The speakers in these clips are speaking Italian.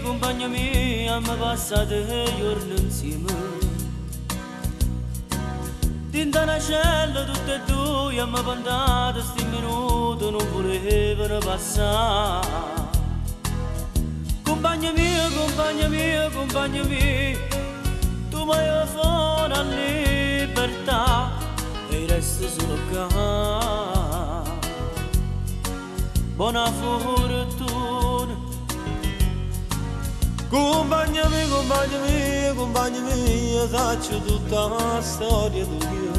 compagna mia, mi passate giorni insieme. Tinta una cella tutte e due, mi pandate sti minuti, non volevano passare. Compagna mia, tu mi hai fatto la libertà e resto solo qua. Buona fortuna. Compagna mia, faccio tutta la storia tua.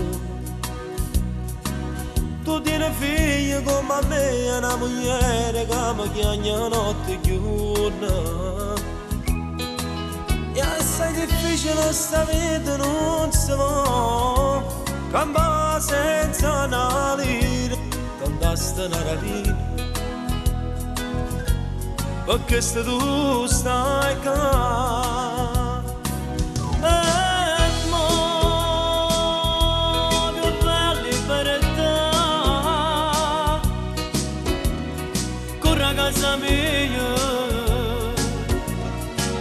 Tu tieni figli come me, una moglie che mi chiama notte e giorno. E assai difficile sta vita, non si può campare senza una lira, tanta sta una rapina. Perché se tu stai qua e mo che bella libertà corre a casa mia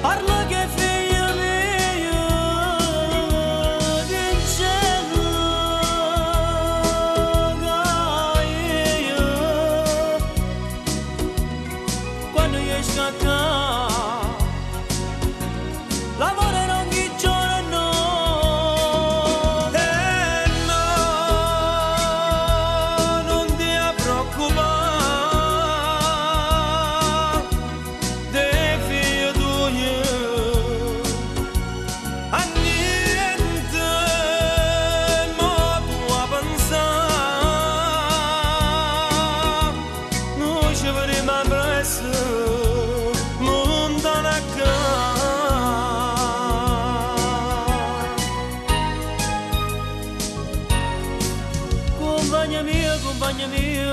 parla che figlia mia in cielo io quando esco a casa lavorano ogni giorno e no, non ti preoccupare dei figli tuoi a niente ma tu a pensare non ci vedremo presto.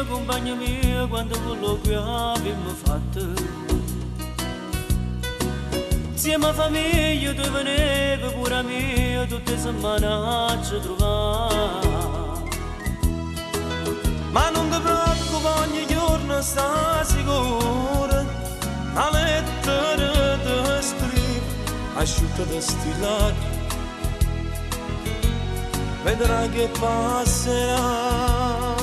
Compagna mia, quando quello che abbiamo fatto insieme a famiglia tu venevi pure a me tutte le settimane a ci trovare. Ma non ti preoccupare, ogni giorno sta sicura la lettera ti scrivo asciutta da stilare, vedrai che passerà.